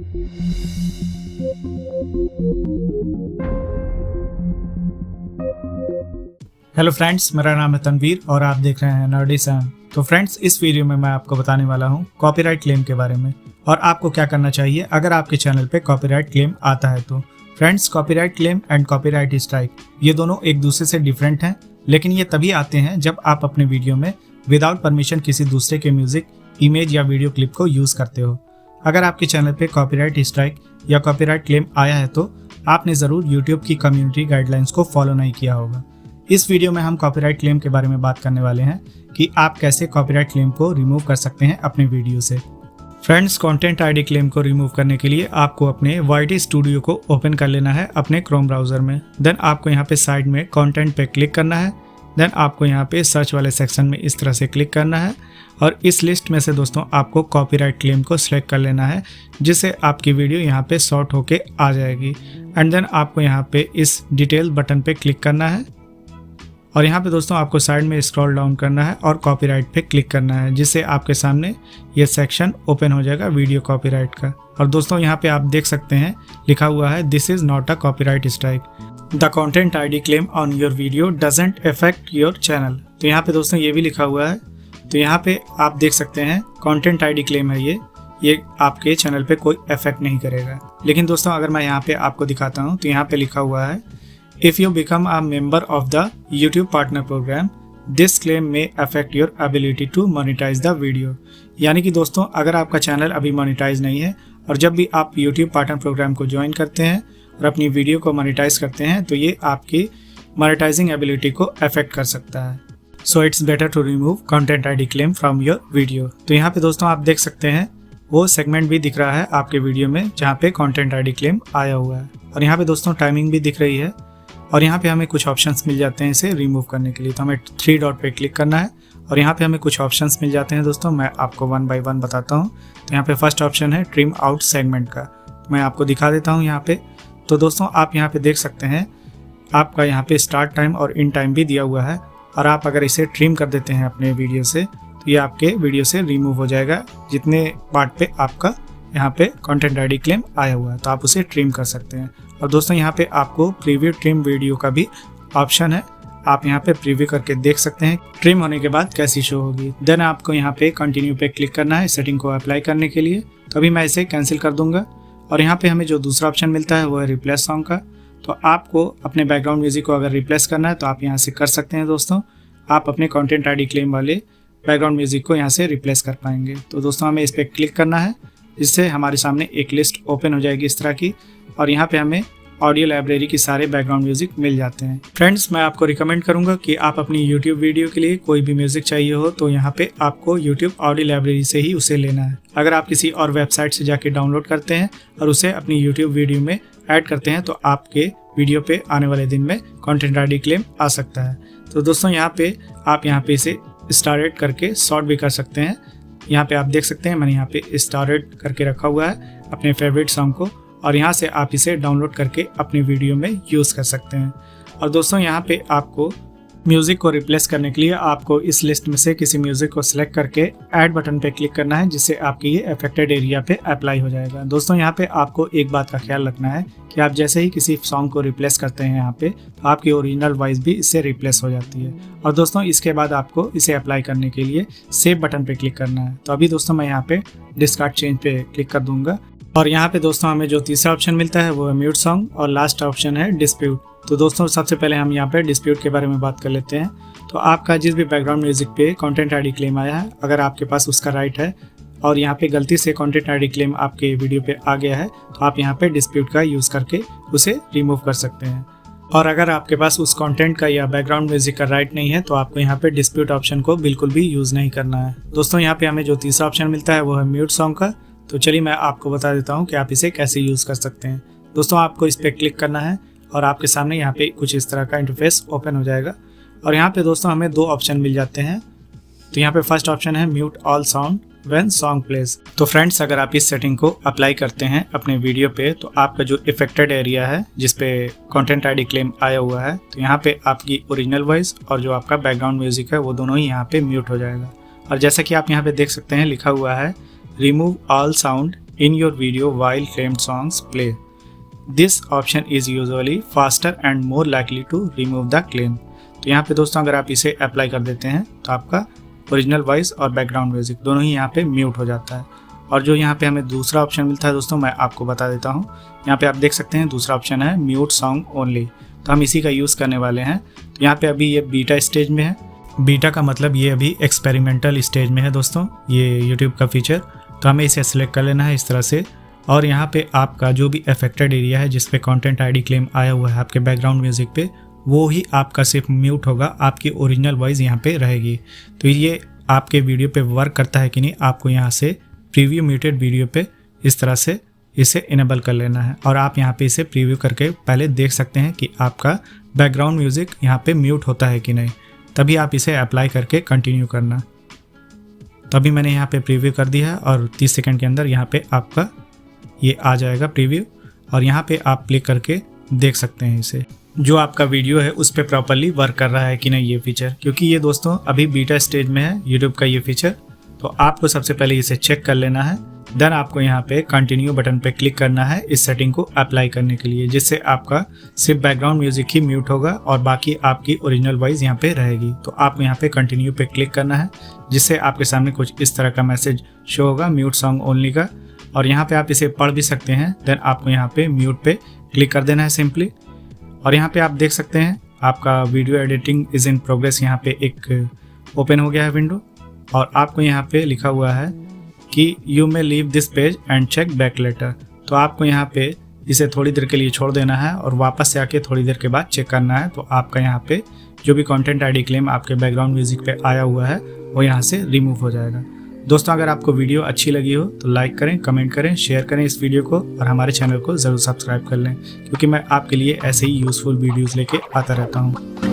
Hello friends, मेरा नाम है तनवीर और आप देख रहे हैं नर्डी सैम। तो फ्रेंड्स, इस वीडियो में मैं आपको बताने वाला हूं कॉपीराइट क्लेम के बारे में और आपको क्या करना चाहिए अगर आपके चैनल पे कॉपीराइट क्लेम आता है तो। Friends, copyright claim and copyright strike ये दोनों एक दूसरे से डिफरेंट हैं, लेकिन ये तभी आते हैं जब आप अपने वीडियो में विदाउट परमिशन किसी दूसरे के म्यूजिक, इमेज या वीडियो क्लिप को यूज करते हो। अगर आपके चैनल पे कॉपीराइट स्ट्राइक या कॉपीराइट क्लेम आया है तो आपने ज़रूर यूट्यूब की कम्युनिटी गाइडलाइंस को फॉलो नहीं किया होगा। इस वीडियो में हम कॉपीराइट क्लेम के बारे में बात करने वाले हैं कि आप कैसे कॉपीराइट क्लेम को रिमूव कर सकते हैं अपने वीडियो से। फ्रेंड्स, कंटेंट आईडी क्लेम को रिमूव करने के लिए आपको अपने YT स्टूडियो को ओपन कर लेना है अपने क्रोम ब्राउज़र में। देन आपको यहाँ पे साइड में कंटेंट पे क्लिक करना है। देन आपको यहाँ पे सर्च वाले सेक्शन में इस तरह से क्लिक करना है और इस लिस्ट में से दोस्तों आपको कॉपीराइट क्लेम को सिलेक्ट कर लेना है, जिससे आपकी वीडियो यहाँ पे सॉर्ट होके आ जाएगी। एंड देन आपको यहाँ पे इस डिटेल बटन पे क्लिक करना है और यहाँ पे दोस्तों आपको साइड में स्क्रॉल डाउन करना है और कॉपीराइट पे क्लिक करना है, जिससे आपके सामने ये सेक्शन ओपन हो जाएगा वीडियो कॉपीराइट का। और दोस्तों यहाँ पे आप देख सकते हैं लिखा हुआ है this is not a copyright strike, the content ID claim on your video doesn't affect your channel. तो यहाँ पे दोस्तों ये भी लिखा हुआ है। तो यहाँ पे आप देख सकते हैं कंटेंट आईडी क्लेम है ये आपके चैनल पे कोई इफेक्ट नहीं करेगा। लेकिन दोस्तों अगर मैं यहाँ पे आपको दिखाता हूँ तो यहाँ पे लिखा हुआ है If you become a member of the YouTube Partner Program, this claim may affect your ability to monetize the video। यानी कि दोस्तों अगर आपका चैनल अभी मोनेटाइज नहीं है और जब भी आप YouTube पार्टनर प्रोग्राम को ज्वाइन करते हैं और अपनी वीडियो को मोनेटाइज करते हैं तो ये आपकी मोनेटाइजिंग एबिलिटी को अफेक्ट कर सकता है। So it's better to remove content ID claim from your video. तो यहाँ पे दोस्तों आप देख सकते हैं वो सेगमेंट भी दिख रहा है आपके वीडियो में जहाँ पे कंटेंट आईडी क्लेम आया हुआ है और यहाँ पे दोस्तों टाइमिंग भी दिख रही है और यहाँ पे हमें कुछ ऑप्शंस मिल जाते हैं इसे रिमूव करने के लिए। तो हमें 3 डॉट पे क्लिक करना है और यहाँ पे हमें कुछ ऑप्शंस मिल जाते हैं दोस्तों। मैं आपको 1 बाय 1 बताता हूँ। तो यहाँ पे फर्स्ट ऑप्शन है ट्रिम आउट सेगमेंट का, मैं आपको दिखा देता हूँ यहाँ पे। तो दोस्तों आप यहाँ पे देख सकते हैं आपका यहाँ पे स्टार्ट टाइम और इन टाइम भी दिया हुआ है और आप अगर इसे ट्रिम कर देते हैं अपने वीडियो से तो ये आपके वीडियो से रिमूव हो जाएगा जितने पार्ट पे आपका यहाँ पे कंटेंट आईडी क्लेम आया हुआ है, तो आप उसे ट्रिम कर सकते हैं। और दोस्तों यहाँ पे आपको प्रीव्यू ट्रिम वीडियो का भी ऑप्शन है, आप यहाँ पे प्रीव्यू करके देख सकते हैं ट्रिम होने के बाद कैसी शो होगी। देन आपको यहाँ पे कंटिन्यू पे क्लिक करना है सेटिंग को अप्लाई करने के लिए। तो अभी मैं इसे कैंसिल कर दूंगा और यहाँ पे हमें जो दूसरा ऑप्शन मिलता है वो है रिप्लेस सॉन्ग का। तो आपको अपने बैकग्राउंड म्यूजिक को अगर रिप्लेस करना है तो आप यहाँ से कर सकते हैं दोस्तों। आप अपने कंटेंट आईडी क्लेम वाले बैकग्राउंड म्यूजिक को यहाँ से रिप्लेस कर पाएंगे। तो दोस्तों हमें इस पर क्लिक करना है, जिससे हमारे सामने एक लिस्ट ओपन हो जाएगी इस तरह की और यहाँ पे हमें ऑडियो लाइब्रेरी की सारे बैकग्राउंड म्यूजिक मिल जाते हैं। फ्रेंड्स, मैं आपको रिकमेंड करूंगा कि आप अपनी YouTube वीडियो के लिए कोई भी म्यूजिक चाहिए हो तो यहाँ पे आपको YouTube ऑडियो लाइब्रेरी से ही उसे लेना है। अगर आप किसी और वेबसाइट से जाके डाउनलोड करते हैं और उसे अपनी YouTube वीडियो में ऐड करते हैं तो आपके वीडियो पे आने वाले दिन में कंटेंट आईडी क्लेम आ सकता है। तो दोस्तों यहाँ पे आप यहाँ पे इसे स्टार्ट करके शॉर्ट भी कर सकते हैं। यहाँ पे आप देख सकते हैं मैंने यहाँ पे स्टार्ट करके रखा हुआ है अपने फेवरेट सॉन्ग को और यहाँ से आप इसे डाउनलोड करके अपनी वीडियो में यूज़ कर सकते हैं। और दोस्तों यहाँ पे आपको म्यूज़िक को रिप्लेस करने के लिए आपको इस लिस्ट में से किसी म्यूज़िक को सिलेक्ट करके ऐड बटन पे क्लिक करना है, जिससे आपके ये अफेक्टेड एरिया पे अप्लाई हो जाएगा। दोस्तों यहाँ पे आपको एक बात का ख्याल रखना है कि आप जैसे ही किसी सॉन्ग को रिप्लेस करते हैं यहाँ पे तो आपकी ओरिजिनल वॉइस भी इससे रिप्लेस हो जाती है। और दोस्तों इसके बाद आपको इसे अप्लाई करने के लिए सेव बटन पे क्लिक करना है। तो अभी दोस्तों मैं यहाँ पे डिस्कार्ड चेंज पे क्लिक कर दूंगा और यहाँ पे दोस्तों हमें जो तीसरा ऑप्शन मिलता है वो है म्यूट सॉन्ग और लास्ट ऑप्शन है डिस्प्यूट। तो दोस्तों सबसे पहले हम यहाँ पे डिस्प्यूट के बारे में बात कर लेते हैं। तो आपका जिस भी बैकग्राउंड म्यूजिक पे कंटेंट आईडी क्लेम आया है, अगर आपके पास उसका राइट है और यहाँ पे गलती से कंटेंट आईडी क्लेम आपके वीडियो पे आ गया है तो आप यहाँ पे डिस्प्यूट का यूज़ करके उसे रिमूव कर सकते हैं। और अगर आपके पास उस कंटेंट का या बैकग्राउंड म्यूजिक का राइट नहीं है तो आपको यहाँ पे डिस्प्यूट ऑप्शन को बिल्कुल भी यूज़ नहीं करना है। दोस्तों यहाँ पे हमें जो तीसरा ऑप्शन मिलता है वो है म्यूट सॉन्ग का। तो चलिए मैं आपको बता देता हूँ कि आप इसे कैसे यूज़ कर सकते हैं। दोस्तों आपको इस पर क्लिक करना है और आपके सामने यहाँ पे कुछ इस तरह का इंटरफेस ओपन हो जाएगा और यहाँ पे दोस्तों हमें 2 ऑप्शन मिल जाते हैं। तो यहाँ पे फर्स्ट ऑप्शन है mute all sound when song plays. तो फ्रेंड्स अगर आप इस सेटिंग को अप्लाई करते हैं अपने वीडियो पे तो आपका जो इफेक्टेड एरिया है जिसपे कंटेंट आईडी क्लेम आया हुआ है तो यहाँ पे आपकी ओरिजिनल वॉइस और जो आपका बैकग्राउंड म्यूजिक है वो दोनों ही यहाँ पे म्यूट हो जाएगा। और जैसा कि आप यहाँ पे देख सकते हैं लिखा हुआ है remove all sound in your video while claimed songs play. This option is usually faster and more likely to remove the claim. तो यहाँ पे दोस्तों अगर आप इसे अप्लाई कर देते हैं तो आपका ओरिजिनल वॉइस और बैकग्राउंड म्यूजिक दोनों ही यहाँ पे म्यूट हो जाता है। और जो यहाँ पे हमें दूसरा ऑप्शन मिलता है दोस्तों, मैं आपको बता देता हूँ। यहाँ पे आप देख सकते हैं दूसरा ऑप्शन है म्यूट सॉन्ग ओनली, तो हम इसी का यूज़ करने वाले हैं। तो यहाँ पे अभी ये बीटा स्टेज में है। बीटा का मतलब ये अभी एक्सपेरिमेंटल स्टेज में है दोस्तों, ये यूट्यूब का फीचर। तो हमें इसे सेलेक्ट कर लेना है इस तरह से, और यहाँ पे आपका जो भी अफेक्टेड एरिया है जिस पे कंटेंट आईडी क्लेम आया हुआ है आपके बैकग्राउंड म्यूजिक पे, वो ही आपका सिर्फ म्यूट होगा, आपकी ओरिजिनल वॉइस यहाँ पे रहेगी। तो ये आपके वीडियो पे वर्क करता है कि नहीं, आपको यहाँ से प्रीव्यू म्यूटेड वीडियो पे इस तरह से इसे इनेबल कर लेना है। और आप यहाँ पे इसे प्रीव्यू करके पहले देख सकते हैं कि आपका बैकग्राउंड म्यूजिक यहाँ पे म्यूट होता है कि नहीं, तभी आप इसे अप्लाई करके कंटिन्यू करना। तभी मैंने यहाँ पे प्रीव्यू कर दिया है और 30 सेकंड के अंदर यहाँ पे आपका ये आ जाएगा प्रीव्यू, और यहाँ पे आप क्लिक करके देख सकते हैं इसे, जो आपका वीडियो है उस पर प्रॉपरली वर्क कर रहा है कि नहीं ये फीचर। क्योंकि ये दोस्तों अभी बीटा स्टेज में है यूट्यूब का ये फीचर, तो आपको सबसे पहले इसे चेक कर लेना है। देन आपको यहाँ पे कंटिन्यू बटन पे क्लिक करना है इस सेटिंग को अप्लाई करने के लिए, जिससे आपका सिर्फ बैकग्राउंड म्यूजिक ही म्यूट होगा और बाकी आपकी ओरिजिनल वॉइस यहाँ पे रहेगी। तो आपको यहाँ पे कंटिन्यू पे क्लिक करना है, जिससे आपके सामने कुछ इस तरह का मैसेज शो होगा म्यूट सॉन्ग ओनली का, और यहाँ पे आप इसे पढ़ भी सकते हैं। देन आपको यहाँ पे म्यूट पे क्लिक कर देना है सिंपली, और यहाँ पे आप देख सकते हैं आपका video editing is in progress यहाँ पे एक ओपन हो गया है विंडो, और आपको यहाँ पे लिखा हुआ है कि you may leave this page and check back later. तो आपको यहाँ पे इसे थोड़ी देर के लिए छोड़ देना है और वापस से आके थोड़ी देर के बाद चेक करना है। तो आपका यहाँ पे जो भी कंटेंट आईडी क्लेम आपके बैकग्राउंड म्यूजिक पे आया हुआ है वो यहाँ से रिमूव हो जाएगा। दोस्तों अगर आपको वीडियो अच्छी लगी हो तो लाइक करें, कमेंट करें, शेयर करें इस वीडियो को, और हमारे चैनल को ज़रूर सब्सक्राइब कर लें, क्योंकि मैं आपके लिए ऐसे ही यूज़फुल वीडियोज़ लेके आता रहता हूँ।